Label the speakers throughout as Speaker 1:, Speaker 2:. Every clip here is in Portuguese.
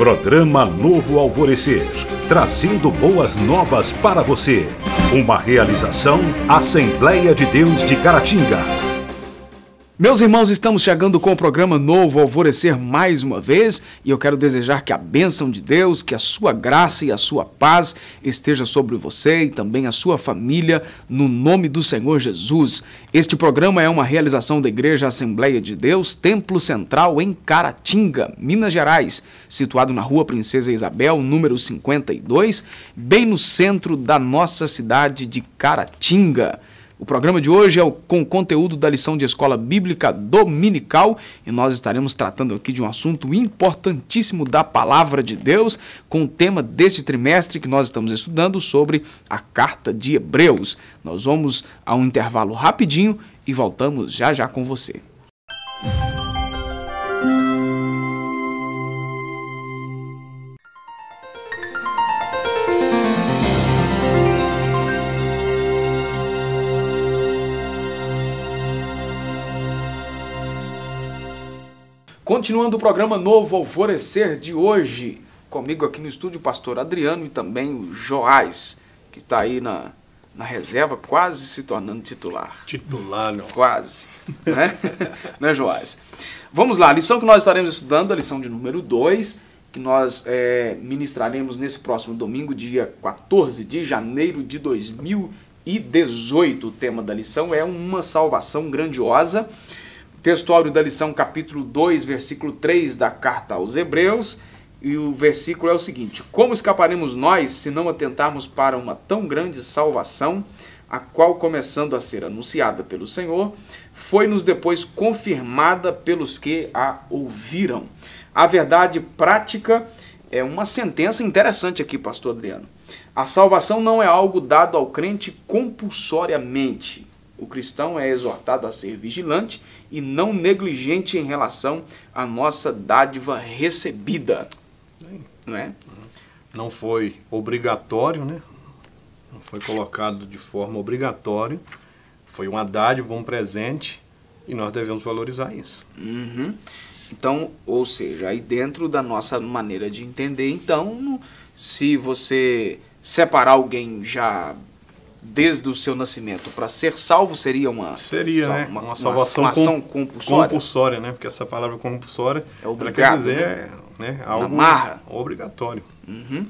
Speaker 1: Programa Novo Alvorecer, trazendo boas novas para você. Uma realização Assembleia de Deus de Caratinga.
Speaker 2: Meus irmãos, estamos chegando com o programa Novo Alvorecer mais uma vez e eu quero desejar que a bênção de Deus, que a sua graça e a sua paz esteja sobre você e também a sua família, no nome do Senhor Jesus. Este programa é uma realização da Igreja Assembleia de Deus, Templo Central em Caratinga, Minas Gerais, situado na Rua Princesa Isabel, número 52, bem no centro da nossa cidade de Caratinga. O programa de hoje é com conteúdo da lição de escola bíblica dominical e nós estaremos tratando aqui de um assunto importantíssimo da palavra de Deus com o tema deste trimestre que nós estamos estudando sobre a carta de Hebreus. Nós vamos a um intervalo rapidinho e voltamos já já com você. Continuando o programa Novo Alvorecer de hoje, comigo aqui no estúdio o pastor Adriano e também o Joás, que está aí na reserva, quase se tornando titular.
Speaker 3: Titular, não.
Speaker 2: Quase, né? Né, Joás? Vamos lá, a lição que nós estaremos estudando, a lição de número 2, que nós ministraremos nesse próximo domingo, dia 14 de janeiro de 2018. O tema da lição é uma salvação grandiosa. Textuário da lição, capítulo 2, versículo 3 da carta aos Hebreus, e o versículo é o seguinte: como escaparemos nós se não atentarmos para uma tão grande salvação, a qual, começando a ser anunciada pelo Senhor, foi-nos depois confirmada pelos que a ouviram. A verdade prática é uma sentença interessante aqui, pastor Adriano. A salvação não é algo dado ao crente compulsoriamente. O cristão é exortado a ser vigilante e não negligente em relação à nossa dádiva recebida. Não é?
Speaker 3: Não foi obrigatório, né? Não foi colocado de forma obrigatória. Foi uma dádiva, um presente, e nós devemos valorizar isso.
Speaker 2: Uhum. Então, ou seja, aí dentro da nossa maneira de entender, então, se você separar alguém já desde o seu nascimento para ser salvo, seria uma
Speaker 3: salvação
Speaker 2: uma ação compulsória.
Speaker 3: Compulsória, né? Porque essa palavra compulsória
Speaker 2: é obrigado,
Speaker 3: quer dizer, né? Algo
Speaker 2: amarra.
Speaker 3: Obrigatório.
Speaker 2: Uhum.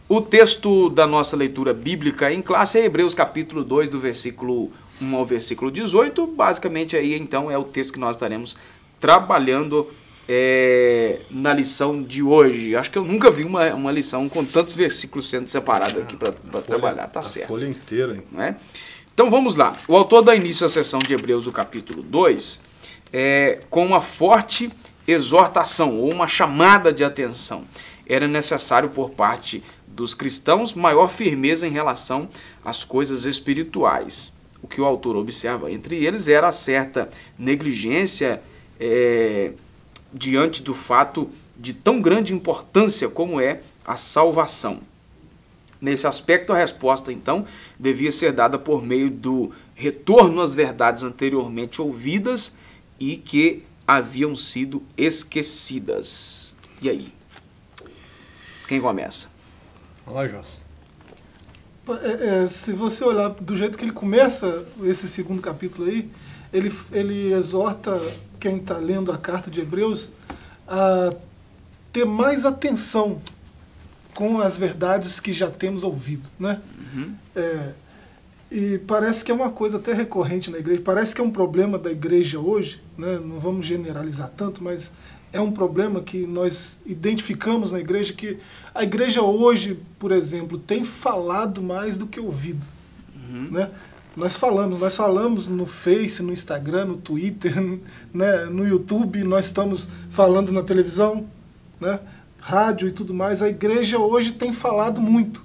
Speaker 2: O texto da nossa leitura bíblica em classe é Hebreus capítulo 2, do versículo 1 ao versículo 18. Basicamente aí então é o texto que nós estaremos trabalhando na lição de hoje. Acho que eu nunca vi uma lição com tantos versículos sendo separados aqui para trabalhar, tá certo.
Speaker 3: A folha inteira, hein?
Speaker 2: Não é? Então vamos lá. O autor dá início à sessão de Hebreus, o capítulo 2, com uma forte exortação ou uma chamada de atenção. Era necessário por parte dos cristãos maior firmeza em relação às coisas espirituais. O que o autor observa entre eles era a certa negligência diante do fato de tão grande importância como é a salvação. Nesse aspecto, a resposta, então, devia ser dada por meio do retorno às verdades anteriormente ouvidas e que haviam sido esquecidas. E aí? Quem começa?
Speaker 3: Olha, Jós.
Speaker 4: Se você olhar do jeito que ele começa esse segundo capítulo aí, ele exorta quem está lendo a carta de Hebreus a ter mais atenção com as verdades que já temos ouvido, né?
Speaker 2: Uhum.
Speaker 4: E parece que é uma coisa até recorrente na igreja, parece que é um problema da igreja hoje, né? Não vamos generalizar tanto, mas é um problema que nós identificamos na igreja, que a igreja hoje, por exemplo, tem falado mais do que ouvido, né? Nós falamos no Face, no Instagram, no Twitter, né, no YouTube, nós estamos falando na televisão, né, rádio e tudo mais. A igreja hoje tem falado muito,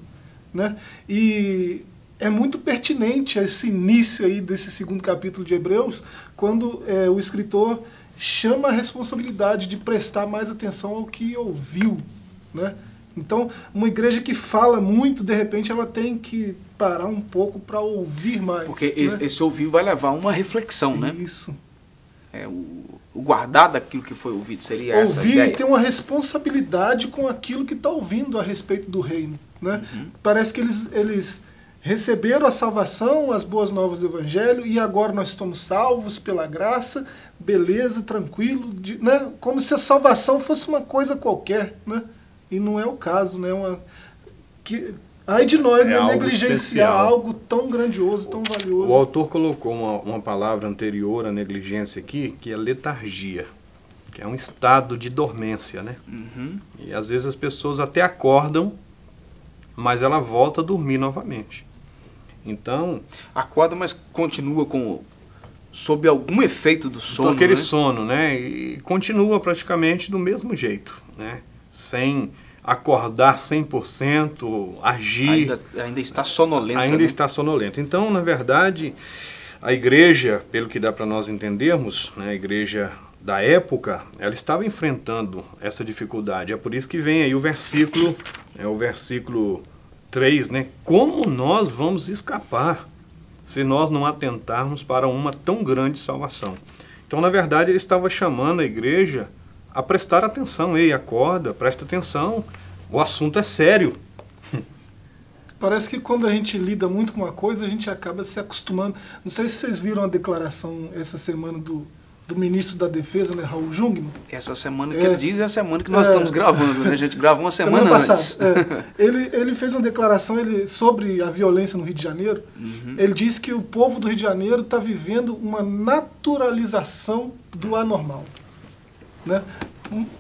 Speaker 4: né, e é muito pertinente esse início aí desse segundo capítulo de Hebreus, quando o escritor chama a responsabilidade de prestar mais atenção ao que ouviu, né? Então, uma igreja que fala muito, de repente, ela tem que parar um pouco para ouvir mais.
Speaker 2: Porque
Speaker 4: né?
Speaker 2: esse ouvir vai levar uma reflexão, né?
Speaker 4: Isso.
Speaker 2: O guardar daquilo que foi ouvido, seria essa a
Speaker 4: Ouvir
Speaker 2: ideia?
Speaker 4: e ter uma responsabilidade com aquilo que está ouvindo a respeito do reino. Né? Parece que eles receberam a salvação, as boas novas do Evangelho, e agora nós estamos salvos pela graça, beleza, tranquilo, né? Como se a salvação fosse uma coisa qualquer, né? E não é o caso, né? Ai de nós, né? Negligenciar
Speaker 3: especial.
Speaker 4: algo tão grandioso, tão valioso.
Speaker 3: O autor colocou uma palavra anterior à negligência aqui, que é letargia, que é um estado de dormência, né? E às vezes as pessoas até acordam, mas ela volta a dormir novamente. Então,
Speaker 2: Acorda, mas continua sob algum efeito do sono,
Speaker 3: aquele
Speaker 2: né?
Speaker 3: sono, né? E continua praticamente do mesmo jeito, né? Sem acordar 100%, agir.
Speaker 2: Ainda está sonolenta.
Speaker 3: Ainda
Speaker 2: né?
Speaker 3: está sonolento. Então, na verdade, a igreja, pelo que dá para nós entendermos, né, a igreja da época, ela estava enfrentando essa dificuldade. É por isso que vem aí o versículo 3, né? Como nós vamos escapar se nós não atentarmos para uma tão grande salvação? Então, na verdade, ele estava chamando a igreja a prestar atenção. Ei, acorda, presta atenção, o assunto é sério.
Speaker 4: Parece que quando a gente lida muito com uma coisa, a gente acaba se acostumando. Não sei se vocês viram a declaração essa semana do ministro da Defesa, né, Raul Jungmann.
Speaker 2: Essa semana que ele diz é a semana que nós estamos gravando, né? A gente gravou uma semana antes.
Speaker 4: Passada. Ele fez uma declaração sobre a violência no Rio de Janeiro. Ele disse que o povo do Rio de Janeiro está vivendo uma naturalização do anormal. Né?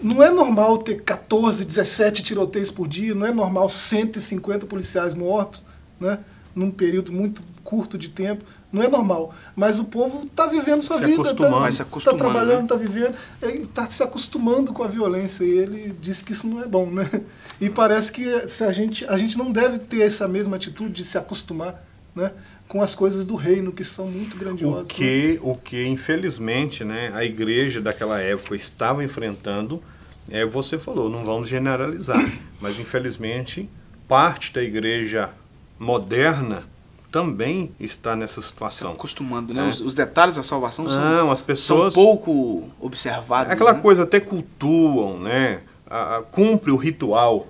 Speaker 4: Não é normal ter 14, 17 tiroteios por dia, não é normal 150 policiais mortos, né? Num período muito curto de tempo. Não é normal. Mas o povo está vivendo sua vida.
Speaker 2: Vai se acostumando,
Speaker 4: está trabalhando,
Speaker 2: né?
Speaker 4: está vivendo, está se acostumando com a violência. E ele disse que isso não é bom, né? E parece que se a gente não deve ter essa mesma atitude de se acostumar, né, com as coisas do reino, que são muito grandiosas.
Speaker 3: O que infelizmente, né, a igreja daquela época estava enfrentando, você falou, não vamos generalizar, mas infelizmente parte da igreja moderna também está nessa situação.
Speaker 2: Se acostumando, né? Os detalhes da salvação
Speaker 3: as pessoas
Speaker 2: são pouco observados.
Speaker 3: Aquela
Speaker 2: né?
Speaker 3: coisa, até cultuam, né? Cumpre o ritual.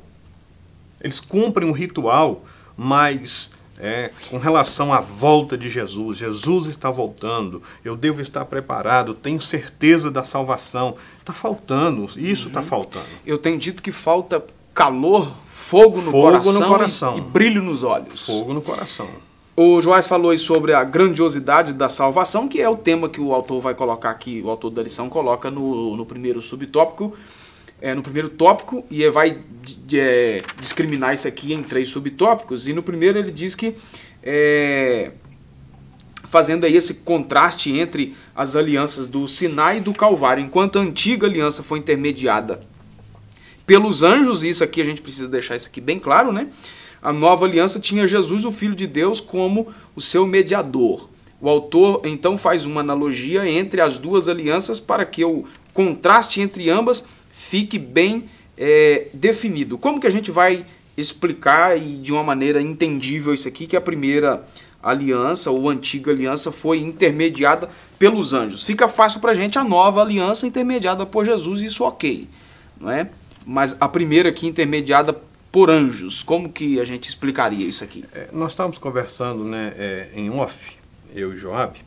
Speaker 3: Eles cumprem o ritual, mas com relação à volta de Jesus, Jesus está voltando, eu devo estar preparado, tenho certeza da salvação. Está faltando, isso está faltando.
Speaker 2: Eu tenho dito que falta calor, fogo no coração. E brilho nos olhos.
Speaker 3: Fogo no coração.
Speaker 2: O Joás falou aí sobre a grandiosidade da salvação, que é o tema que o autor vai colocar aqui, o autor da lição coloca no primeiro subtópico, no primeiro tópico, e vai discriminar isso aqui em 3 subtópicos. E no primeiro ele diz que, fazendo aí esse contraste entre as alianças do Sinai e do Calvário, enquanto a antiga aliança foi intermediada pelos anjos, e isso aqui a gente precisa deixar isso aqui bem claro, né? A nova aliança tinha Jesus, o Filho de Deus, como o seu mediador. O autor, então, faz uma analogia entre as duas alianças para que o contraste entre ambas fique bem definido. Como que a gente vai explicar e de uma maneira entendível isso aqui, que a primeira aliança, ou antiga aliança, foi intermediada pelos anjos? Fica fácil para a gente a nova aliança intermediada por Jesus, isso ok, não é? Mas a primeira aqui intermediada por anjos, como que a gente explicaria isso aqui?
Speaker 3: Nós estávamos conversando, né, em off, eu e Joab.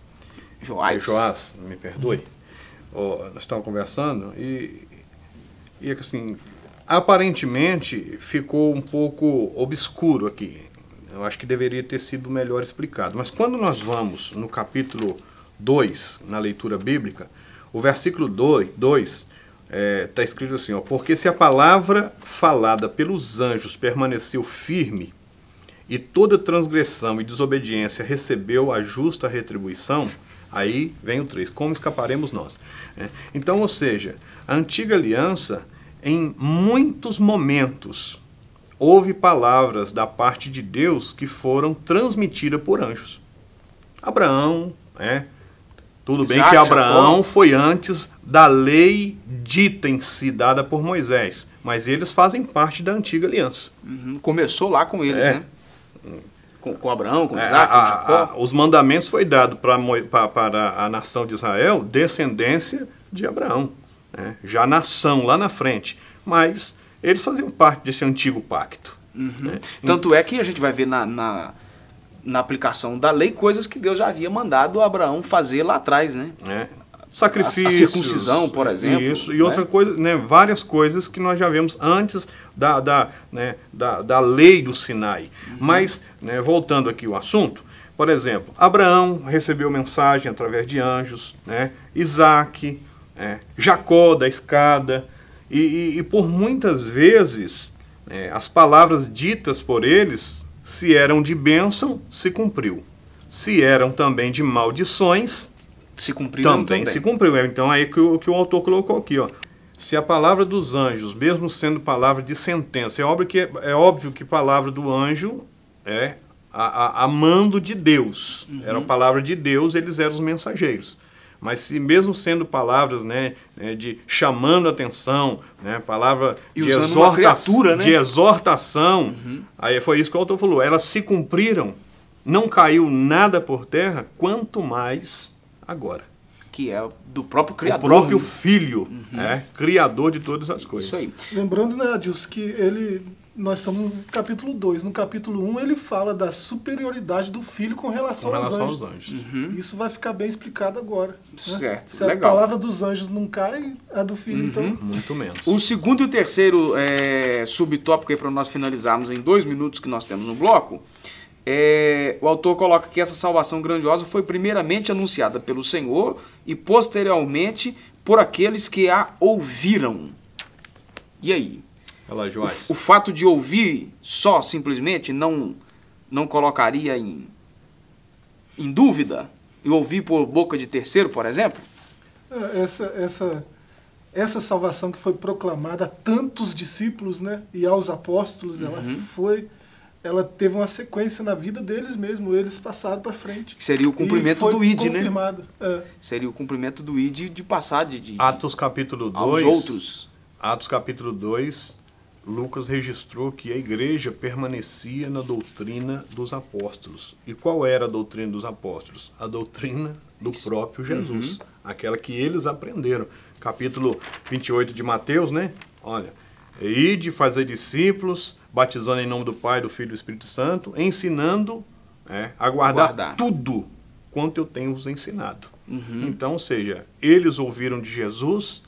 Speaker 2: Joás,
Speaker 3: me perdoe. Nós estávamos conversando e assim, aparentemente ficou um pouco obscuro aqui. Eu acho que deveria ter sido melhor explicado. Mas quando nós vamos no capítulo 2, na leitura bíblica, o versículo 2 está escrito assim, porque se a palavra falada pelos anjos permaneceu firme e toda transgressão e desobediência recebeu a justa retribuição, aí vem o 3, como escaparemos nós? Então, ou seja, a antiga aliança, em muitos momentos, houve palavras da parte de Deus que foram transmitidas por anjos. Abraão, tudo bem que Abraão foi antes da lei dita em si, dada por Moisés, mas eles fazem parte da antiga aliança.
Speaker 2: Começou lá com eles, né? Com Abraão, com Isaac, com Jacó.
Speaker 3: Os mandamentos foi dado para a nação de Israel, descendência de Abraão, né? Já nação lá na frente. Mas eles faziam parte desse antigo pacto. Né?
Speaker 2: Tanto é que a gente vai ver na aplicação da lei coisas que Deus já havia mandado Abraão fazer lá atrás, né?
Speaker 3: Sacrifícios,
Speaker 2: a circuncisão, por exemplo.
Speaker 3: Isso, e
Speaker 2: né?
Speaker 3: outra coisa, né, várias coisas que nós já vemos antes da lei do Sinai. Mas, né, voltando aqui ao assunto, por exemplo, Abraão recebeu mensagem através de anjos, né, Isaac, Jacó da escada, e por muitas vezes as palavras ditas por eles, se eram de bênção, se cumpriu. Se eram também de maldições,
Speaker 2: se cumpriram
Speaker 3: também se cumpriu. Então aí que o autor colocou aqui, ó. Se a palavra dos anjos, mesmo sendo palavra de sentença, é óbvio que palavra do anjo é a mando de Deus. Era a palavra de Deus, eles eram os mensageiros. Mas se mesmo sendo palavras, né, de chamando a atenção, né, palavra
Speaker 2: e de exortação, né?
Speaker 3: De exortação, aí foi isso que o autor falou. Elas se cumpriram, não caiu nada por terra, quanto mais agora.
Speaker 2: Que é do próprio Criador.
Speaker 3: O próprio Filho, Criador de todas as coisas.
Speaker 2: Isso aí.
Speaker 4: Lembrando, né, Adilson, que nós estamos no capítulo 2. No capítulo 1 ele fala da superioridade do Filho com relação aos anjos. Isso vai ficar bem explicado agora. Né?
Speaker 2: Certo,
Speaker 4: se
Speaker 2: legal.
Speaker 4: A palavra dos anjos não cai, a do Filho então...
Speaker 3: Muito menos.
Speaker 2: O segundo e o terceiro subtópico aí para nós finalizarmos em 2 minutos que nós temos no bloco, o autor coloca que essa salvação grandiosa foi primeiramente anunciada pelo Senhor e posteriormente por aqueles que a ouviram. E aí? O fato de ouvir só, simplesmente, não colocaria em dúvida? E ouvir por boca de terceiro, por exemplo?
Speaker 4: Essa salvação que foi proclamada a tantos discípulos, né, e aos apóstolos, ela teve uma sequência na vida deles mesmo, eles passaram para frente.
Speaker 2: Que seria o cumprimento do ID, né?
Speaker 4: Seria
Speaker 2: o cumprimento do ID de passar de
Speaker 3: Atos capítulo 2,
Speaker 2: aos outros.
Speaker 3: Atos capítulo 2, Lucas registrou que a igreja permanecia na doutrina dos apóstolos. E qual era a doutrina dos apóstolos? A doutrina do próprio Jesus, aquela que eles aprenderam. Capítulo 28 de Mateus, né? Olha, ide, fazer discípulos, batizando em nome do Pai, do Filho e do Espírito Santo, ensinando a guardar tudo quanto eu tenho vos ensinado. Então, ou seja, eles ouviram de Jesus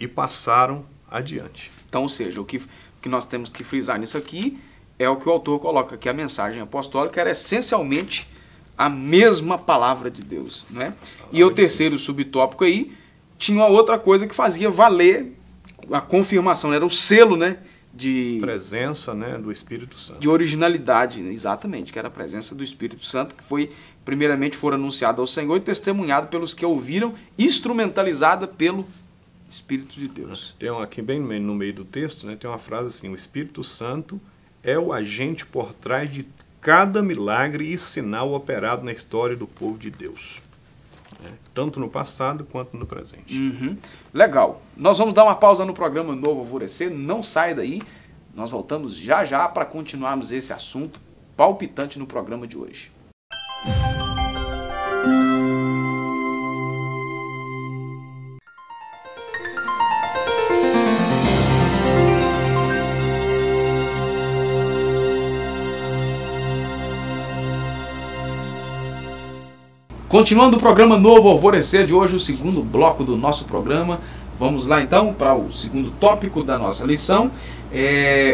Speaker 3: e passaram adiante.
Speaker 2: Então, ou seja, o que nós temos que frisar nisso aqui é o que o autor coloca, que a mensagem apostólica era essencialmente a mesma palavra de Deus. Né? E o terceiro subtópico aí tinha uma outra coisa que fazia valer a confirmação, era o selo, né? De
Speaker 3: presença, né, do Espírito Santo.
Speaker 2: De originalidade, exatamente, que era a presença do Espírito Santo, que foi, primeiramente, for anunciada ao Senhor e testemunhada pelos que ouviram, instrumentalizada pelo Espírito de Deus.
Speaker 3: Tem aqui bem no meio do texto, né, tem uma frase assim: o Espírito Santo é o agente por trás de cada milagre e sinal operado na história do povo de Deus. Tanto no passado quanto no presente.
Speaker 2: Legal. Nós vamos dar uma pausa no programa Novo Alvorecer. Não sai daí. Nós voltamos já já para continuarmos esse assunto palpitante no programa de hoje. Continuando o programa Novo Alvorecer de hoje, o segundo bloco do nosso programa. Vamos lá então para o segundo tópico da nossa lição.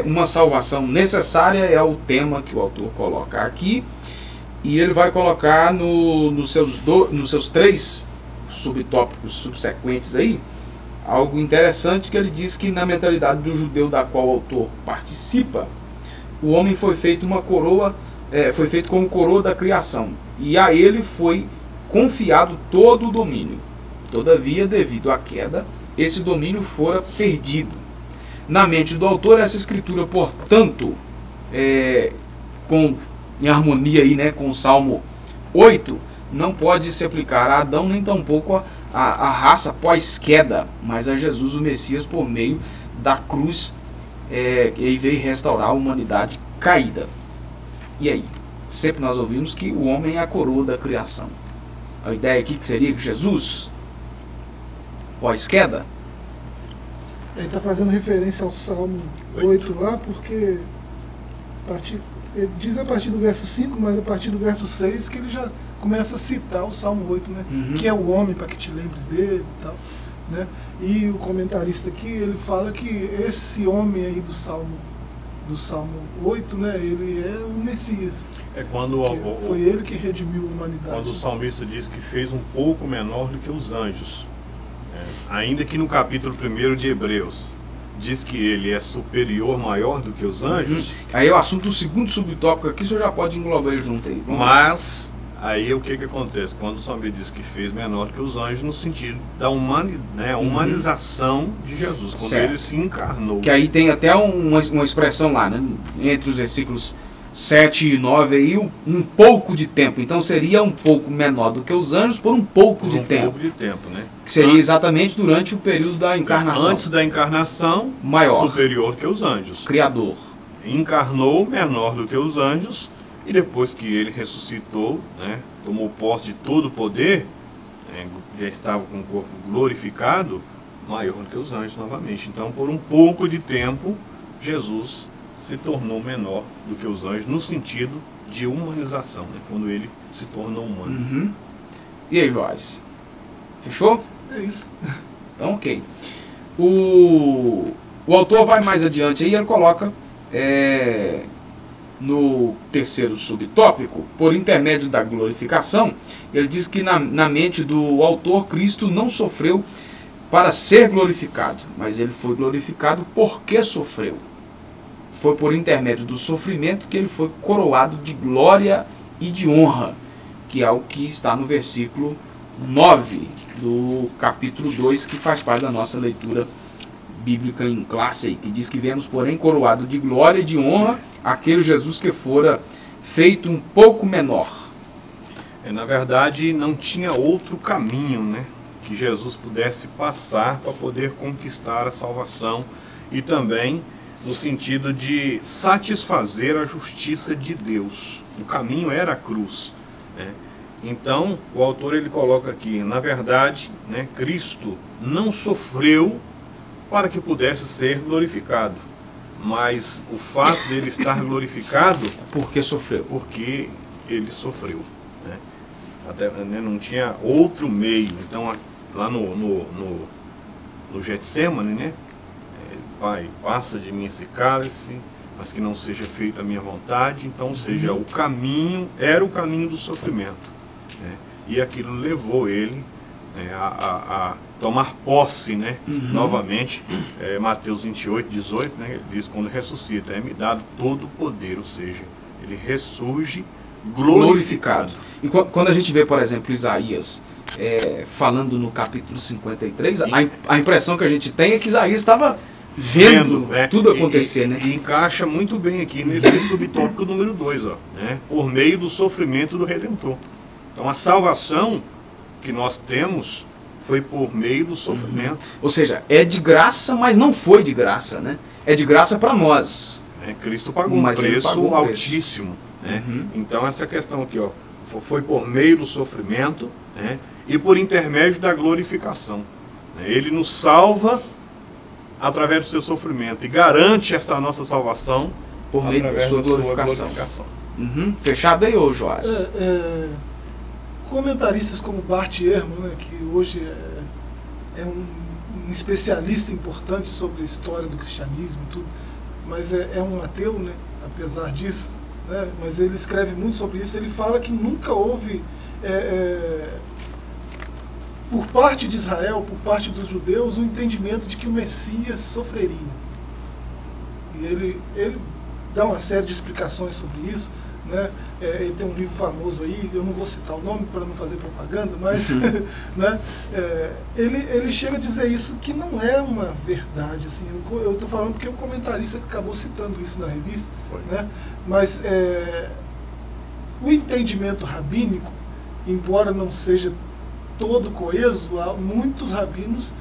Speaker 2: Uma salvação necessária é o tema que o autor coloca aqui. E ele vai colocar nos seus 3 subtópicos subsequentes aí, algo interessante, que ele diz que na mentalidade do judeu da qual o autor participa, o homem foi feito uma coroa, foi feito como coroa da criação. E a ele foi confiado todo o domínio. Todavia, devido à queda, esse domínio fora perdido. Na mente do autor, essa escritura, portanto, em harmonia aí, né, com o Salmo 8, não pode se aplicar a Adão, nem tampouco a raça pós-queda, mas a Jesus, o Messias, por meio da cruz, ele veio restaurar a humanidade caída. E aí? Sempre nós ouvimos que o homem é a coroa da criação. A ideia aqui que seria que Jesus pós-queda?
Speaker 4: Ele está fazendo referência ao Salmo 8 lá, porque ele diz a partir do verso 5, mas a partir do verso 6 que ele já começa a citar o Salmo 8, né? Que é o homem para que te lembres dele e tal, né? E o comentarista aqui, ele fala que esse homem aí do Salmo 8, né? Ele é o Messias.
Speaker 3: É quando
Speaker 4: foi ele que redimiu a humanidade.
Speaker 3: Quando o salmista diz que fez um pouco menor do que os anjos. Ainda que no capítulo 1 de Hebreus diz que ele é superior, maior do que os anjos.
Speaker 2: Aí é o assunto do segundo subtópico aqui, o senhor já pode englobar ele junto aí.
Speaker 3: Mas aí o que acontece? Quando o salmista diz que fez menor do que os anjos, no sentido da humanização de Jesus, quando ele se encarnou.
Speaker 2: Que aí tem até uma expressão lá, né? Entre os versículos 7 e 9 aí, um pouco de tempo. Então seria um pouco menor do que os anjos por um pouco de tempo.
Speaker 3: Um pouco de tempo, né?
Speaker 2: Que seria exatamente durante o período da encarnação.
Speaker 3: Antes da encarnação,
Speaker 2: maior,
Speaker 3: superior que os anjos.
Speaker 2: Criador.
Speaker 3: Encarnou, menor do que os anjos, e depois que ele ressuscitou, né, tomou posse de todo o poder, já estava com o corpo glorificado, maior do que os anjos novamente. Então, por um pouco de tempo, Jesus se tornou menor do que os anjos, no sentido de humanização, né? Quando ele se tornou humano.
Speaker 2: E aí, Joás? Fechou?
Speaker 4: É isso.
Speaker 2: Então, ok. O autor vai mais adiante aí, ele coloca no terceiro subtópico, por intermédio da glorificação, ele diz que na mente do autor, Cristo não sofreu para ser glorificado, mas ele foi glorificado porque sofreu. Foi por intermédio do sofrimento que ele foi coroado de glória e de honra, que é o que está no versículo 9 do capítulo 2, que faz parte da nossa leitura bíblica em classe aí, que diz que vemos, porém, coroado de glória e de honra aquele Jesus que fora feito um pouco menor.
Speaker 3: Na verdade, não tinha outro caminho, né, que Jesus pudesse passar para poder conquistar a salvação e também no sentido de satisfazer a justiça de Deus. O caminho era a cruz, né? Então, o autor ele coloca aqui, na verdade, né, Cristo não sofreu para que pudesse ser glorificado, mas o fato dele estar glorificado...
Speaker 2: Porque sofreu.
Speaker 3: Porque ele sofreu, né? Até, né, não tinha outro meio. Então, lá no Getsemane, né? Pai, passa de mim esse cálice, mas que não seja feita a minha vontade. Então, ou seja, o caminho, era o caminho do sofrimento, né? E aquilo levou ele, né, a tomar posse, né, novamente. Mateus 28, 18, né, ele diz, quando ressuscita, é-me dado todo o poder, ou seja, ele ressurge glorificado.
Speaker 2: E quando a gente vê, por exemplo, Isaías falando no capítulo 53, a impressão que a gente tem é que Isaías estava vendo tudo acontecer, né?
Speaker 3: E encaixa muito bem aqui nesse subtópico número 2, né? Por meio do sofrimento do Redentor. Então a salvação que nós temos foi por meio do sofrimento.
Speaker 2: Ou seja, é de graça, mas não foi de graça, né? É de graça para nós.
Speaker 3: Cristo pagou um preço altíssimo, né? Então essa questão aqui, foi por meio do sofrimento, né, e por intermédio da glorificação. Ele nos salva através do seu sofrimento e garante esta nossa salvação
Speaker 2: por meio da sua glorificação. Fechado aí, ô Joás?
Speaker 4: Comentaristas como Bart Ehrman, né, que hoje é um especialista importante sobre a história do cristianismo e tudo, mas é um ateu, né, apesar disso, né, mas ele escreve muito sobre isso. Ele fala que nunca houve, por parte de Israel, por parte dos judeus, o entendimento de que o Messias sofreria. E ele dá uma série de explicações sobre isso, né? Ele tem um livro famoso aí, eu não vou citar o nome para não fazer propaganda, mas né? Ele chega a dizer isso, que não é uma verdade. Assim, eu estou falando porque o comentarista acabou citando isso na revista, né? Mas o entendimento rabínico, embora não seja todo coeso, muitos rabinos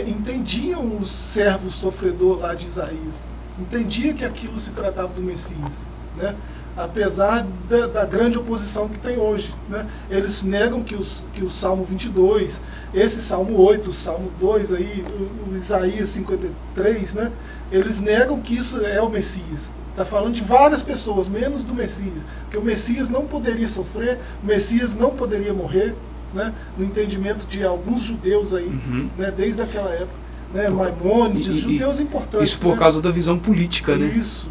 Speaker 4: entendiam o servo sofredor lá de Isaías, entendia que aquilo se tratava do Messias, né? apesar da grande oposição que tem hoje, né? Eles negam que o Salmo 22, esse Salmo 8, o Salmo 2, aí, o Isaías 53, né? Eles negam que isso é o Messias. Está falando de várias pessoas, menos do Messias. Porque o Messias não poderia sofrer, o Messias não poderia morrer, né? No entendimento de alguns judeus aí, né? Desde aquela época, né? Maimônides, judeus importantes.
Speaker 2: Isso por
Speaker 4: né?
Speaker 2: causa da visão política, né?
Speaker 4: Isso.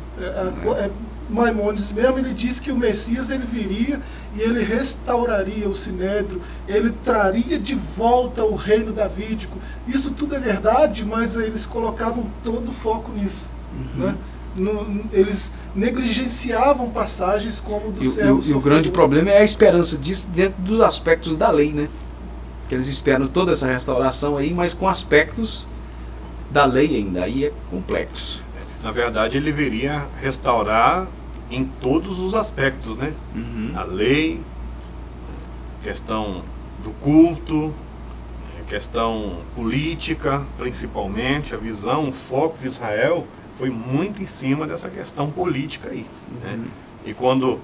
Speaker 4: Maimônides mesmo, ele disse que o Messias ele viria e ele restauraria o Sinédrio, ele traria de volta o reino davídico. Isso tudo é verdade, mas eles colocavam todo o foco nisso, né? Eles negligenciavam passagens como do céu.
Speaker 2: E o grande problema é a esperança disso dentro dos aspectos da lei, né? Que eles esperam toda essa restauração aí, mas com aspectos da lei ainda, aí é complexo.
Speaker 3: Na verdade, ele viria restaurar em todos os aspectos, né? A lei, questão do culto, questão política, principalmente, a visão, o foco de Israel foi muito em cima dessa questão política aí, né? E quando,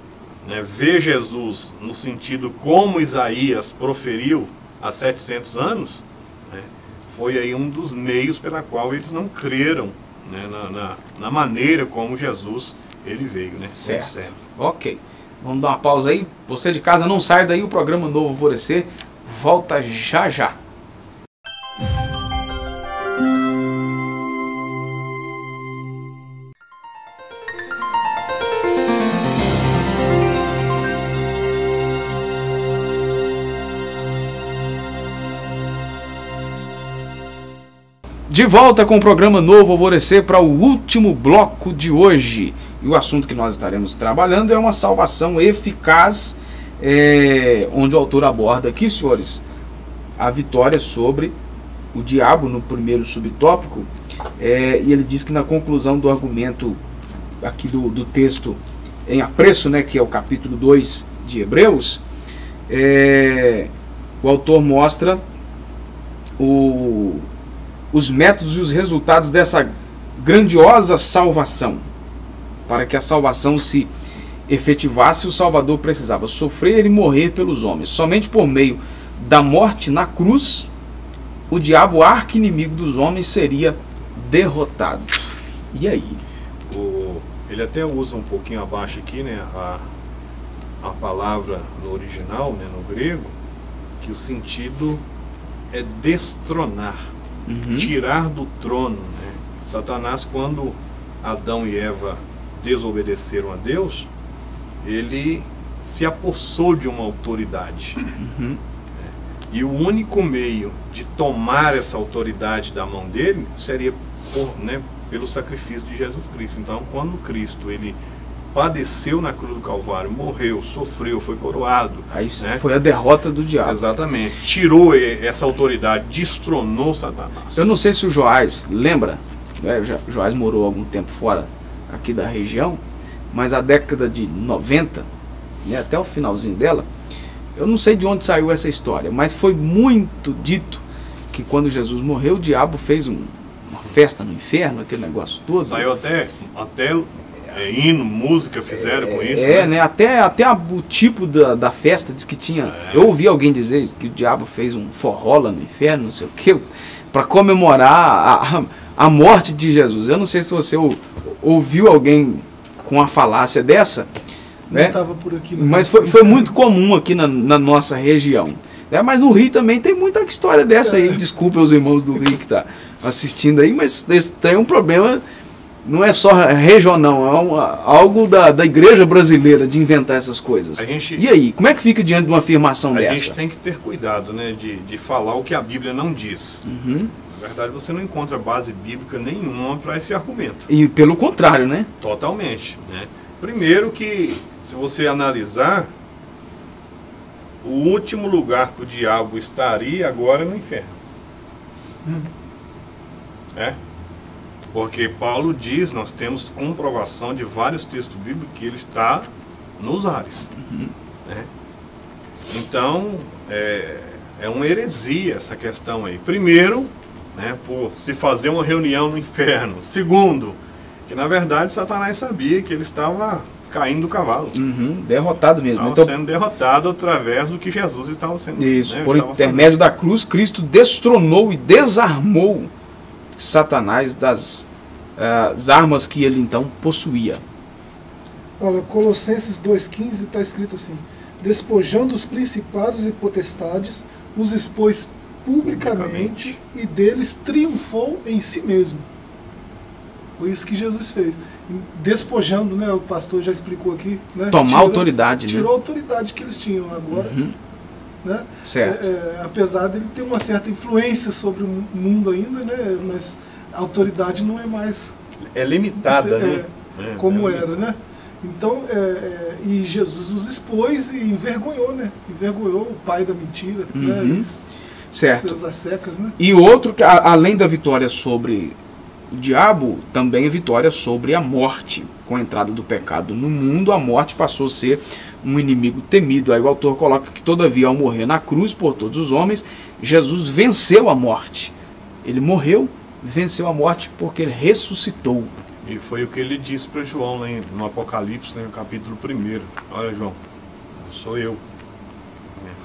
Speaker 3: né, vê Jesus no sentido como Isaías proferiu há 700 anos, né, foi aí um dos meios pela qual eles não creram, né, na maneira como Jesus ele veio, né?
Speaker 2: Certo. Ok. Vamos dar uma pausa aí. Você de casa não sai daí, o programa Novo Alvorecer volta já já. De volta com o programa Novo Alvorecer para o último bloco de hoje. E o assunto que nós estaremos trabalhando é uma salvação eficaz, onde o autor aborda aqui, senhores, a vitória sobre o diabo no primeiro subtópico. E ele diz que na conclusão do argumento aqui do texto em apreço, né, que é o capítulo 2 de Hebreus, o autor mostra os métodos e os resultados dessa grandiosa salvação. Para que a salvação se efetivasse, o Salvador precisava sofrer e morrer pelos homens. Somente por meio da morte na cruz, o diabo, arqui-inimigo dos homens, seria derrotado. E aí?
Speaker 3: Ele até usa um pouquinho abaixo aqui, né, a palavra no original, né, no grego, que o sentido é destronar. Tirar do trono, né? Satanás, quando Adão e Eva desobedeceram a Deus, ele se apossou de uma autoridade. E o único meio de tomar essa autoridade da mão dele seria pelo sacrifício de Jesus Cristo. Então, quando Cristo ele padeceu na cruz do Calvário, morreu, sofreu, foi coroado.
Speaker 2: Aí, né, foi a derrota do diabo.
Speaker 3: Exatamente. Tirou essa autoridade, destronou Satanás.
Speaker 2: Eu não sei se o Joás lembra, né, o Joás morou algum tempo fora aqui da região, mas a década de 90, né, até o finalzinho dela, eu não sei de onde saiu essa história, mas foi muito dito que quando Jesus morreu, o diabo fez uma festa no inferno, aquele negócio todo.
Speaker 3: Saiu até hino, música fizeram com isso.
Speaker 2: Né? Até o tipo da festa diz que tinha. Eu ouvi alguém dizer que o diabo fez um forró lá no inferno, não sei o que, para comemorar a morte de Jesus. Eu não sei se você ouviu alguém com uma falácia dessa. Né?
Speaker 4: Não estava por aqui.
Speaker 2: Mas foi muito comum aqui na nossa região. Mas no Rio também tem muita história dessa aí. Desculpa os irmãos do Rio que estão assistindo aí, mas tem um problema. Não é só regional, é algo da igreja brasileira de inventar essas coisas. E aí, como é que fica diante de uma afirmação dessa?
Speaker 3: A gente tem que ter cuidado, né, de falar o que a Bíblia não diz. Na verdade, você não encontra base bíblica nenhuma para esse argumento.
Speaker 2: E pelo contrário, né?
Speaker 3: Totalmente. Né? Primeiro que, se você analisar, o último lugar que o diabo estaria agora é no inferno. Porque Paulo diz, nós temos comprovação de vários textos bíblicos que ele está nos ares. Né? Então, é uma heresia essa questão aí. Primeiro, né, por se fazer uma reunião no inferno. Segundo, que na verdade Satanás sabia que ele estava caindo do cavalo.
Speaker 2: Derrotado mesmo.
Speaker 3: Estava
Speaker 2: Então,
Speaker 3: sendo derrotado através do que Jesus estava sendo.
Speaker 2: isso,
Speaker 3: né,
Speaker 2: por
Speaker 3: estava
Speaker 2: intermédio da cruz, Cristo destronou e desarmou Satanás das armas que ele então possuía.
Speaker 4: Olha, Colossenses 2,15 está escrito assim: despojando os principados e potestades, os expôs publicamente e deles triunfou em si mesmo. Foi isso que Jesus fez. Despojando, né? O pastor já explicou aqui. Né,
Speaker 2: Tomar autoridade,
Speaker 4: tirou
Speaker 2: né?
Speaker 4: a autoridade que eles tinham agora. Né?
Speaker 2: Certo.
Speaker 4: Apesar dele ter uma certa influência sobre o mundo ainda, né? Mas a autoridade não é mais
Speaker 3: É limitada, né?
Speaker 4: como era, né? Então, e Jesus os expôs e envergonhou, né? Envergonhou o pai da mentira, né?
Speaker 2: Certo.
Speaker 4: Seus assecas, né?
Speaker 2: E outro, que além da vitória sobre o diabo, também a vitória sobre a morte. Com a entrada do pecado no mundo, a morte passou a ser um inimigo temido. Aí o autor coloca que, todavia, ao morrer na cruz por todos os homens, Jesus venceu a morte. Ele morreu, venceu a morte, porque ele ressuscitou.
Speaker 3: E foi o que ele disse para João lá no Apocalipse, né, no capítulo 1. Olha, João, sou eu.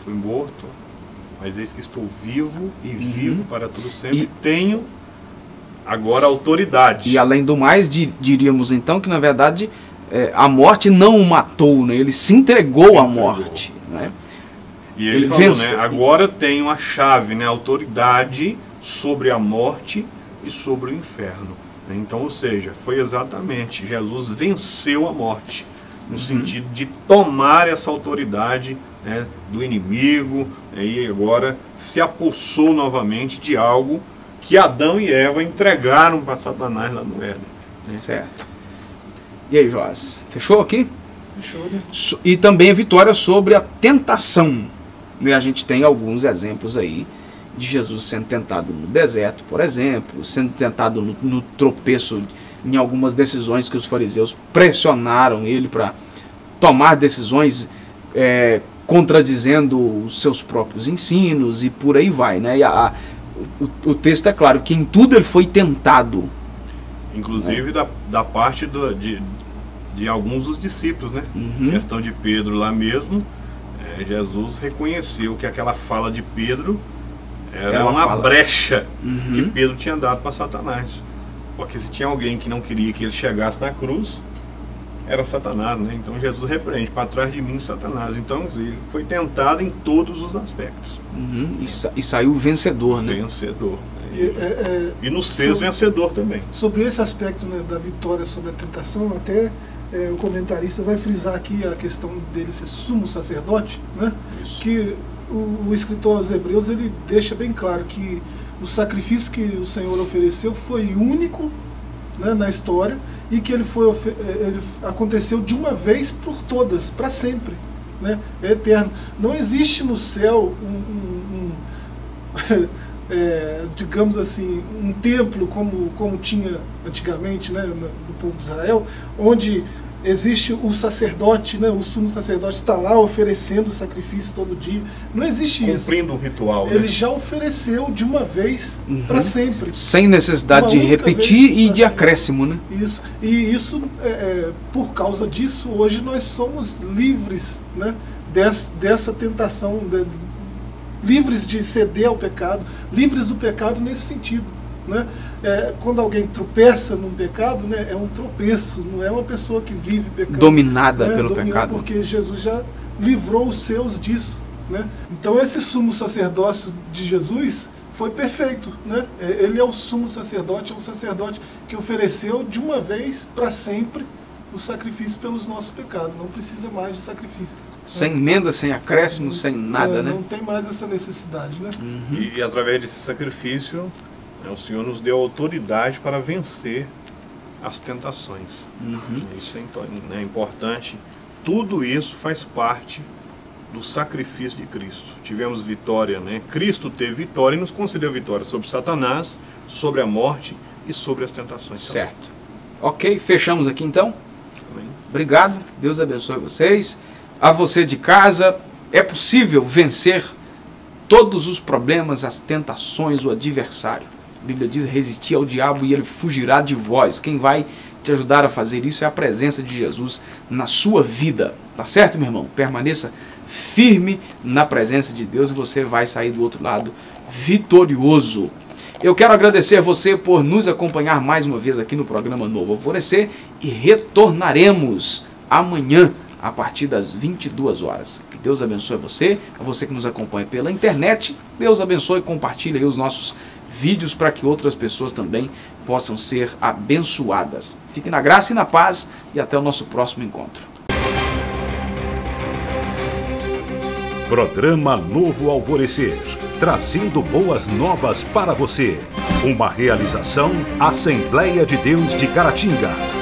Speaker 3: Fui morto, mas eis que estou vivo e vivo para todo sempre. E tenho agora autoridade.
Speaker 2: E além do mais, diríamos então que na verdade a morte não o matou, né? Ele se entregou à morte. Né?
Speaker 3: E ele falou, né, agora tenho a chave, né, a autoridade sobre a morte e sobre o inferno. Então, ou seja, foi exatamente, Jesus venceu a morte, no sentido de tomar essa autoridade, né, do inimigo, e agora se apossou novamente de algo que Adão e Eva entregaram para Satanás lá no Éden. Né?
Speaker 2: Certo. E aí, Joás, fechou aqui?
Speaker 4: Fechou, né?
Speaker 2: E também a vitória sobre a tentação. E a gente tem alguns exemplos aí de Jesus sendo tentado no deserto, por exemplo, sendo tentado no tropeço em algumas decisões que os fariseus pressionaram ele para tomar decisões contradizendo os seus próprios ensinos e por aí vai, né? E o texto é claro que em tudo ele foi tentado.
Speaker 3: Inclusive da parte de alguns dos discípulos, né? Questão de Pedro lá mesmo, Jesus reconheceu que aquela fala de Pedro era uma brecha que Pedro tinha dado para Satanás. Porque se tinha alguém que não queria que ele chegasse na cruz, era Satanás, né? Então Jesus repreende: para trás de mim, Satanás. Então ele foi tentado em todos os aspectos.
Speaker 2: E saiu vencedor, né?
Speaker 3: Vencedor. E nos fez vencedor também.
Speaker 4: Sobre esse aspecto, né, da vitória sobre a tentação, até o comentarista vai frisar aqui a questão dele ser sumo sacerdote, né?
Speaker 3: Isso.
Speaker 4: Que o escritor aos Hebreus, ele deixa bem claro que o sacrifício que o Senhor ofereceu foi único, né, na história, e que ele aconteceu de uma vez por todas, para sempre, né? É eterno. Não existe no céu digamos assim, um templo como tinha antigamente, né, no povo de Israel, onde existe o sacerdote, né, o sumo sacerdote está lá oferecendo sacrifício todo dia. Não existe isso.
Speaker 3: Cumprindo um ritual.
Speaker 4: Ele
Speaker 3: né?
Speaker 4: já ofereceu de uma vez para sempre.
Speaker 2: Sem necessidade de repetir e de acréscimo, né?
Speaker 4: Isso. E isso, por causa disso, hoje nós somos livres, né, dessa tentação, livres de ceder ao pecado, livres do pecado nesse sentido. Né? Quando alguém tropeça num pecado, né, é um tropeço, não é uma pessoa que vive pecado.
Speaker 2: Dominada pelo pecado.
Speaker 4: Porque Jesus já livrou os seus disso. Né? Então esse sumo sacerdócio de Jesus foi perfeito. Né? Ele é o sumo sacerdote, é um sacerdote que ofereceu de uma vez para sempre o sacrifício pelos nossos pecados. Não precisa mais de sacrifício.
Speaker 2: Sem emenda, sem acréscimo, sem nada, né?
Speaker 4: Não tem mais essa necessidade. Né?
Speaker 3: E através desse sacrifício, o Senhor nos deu autoridade para vencer as tentações. Isso é importante. Tudo isso faz parte do sacrifício de Cristo. Tivemos vitória, né? Cristo teve vitória e nos concedeu vitória sobre Satanás, sobre a morte e sobre as tentações.
Speaker 2: Certo. Também. Ok, fechamos aqui então.
Speaker 3: Amém.
Speaker 2: Obrigado, Deus abençoe vocês. A você de casa, é possível vencer todos os problemas, as tentações, o adversário. A Bíblia diz: resistir ao diabo e ele fugirá de vós. Quem vai te ajudar a fazer isso é a presença de Jesus na sua vida. Tá certo, meu irmão? Permaneça firme na presença de Deus e você vai sair do outro lado vitorioso. Eu quero agradecer a você por nos acompanhar mais uma vez aqui no programa Novo Alvorecer e retornaremos amanhã a partir das 22 horas. Que Deus abençoe você, a você que nos acompanha pela internet. Deus abençoe e compartilhe aí os nossos vídeos para que outras pessoas também possam ser abençoadas. Fique na graça e na paz e até o nosso próximo encontro.
Speaker 1: Programa Novo Alvorecer, trazendo boas novas para você. Uma realização Assembleia de Deus de Caratinga.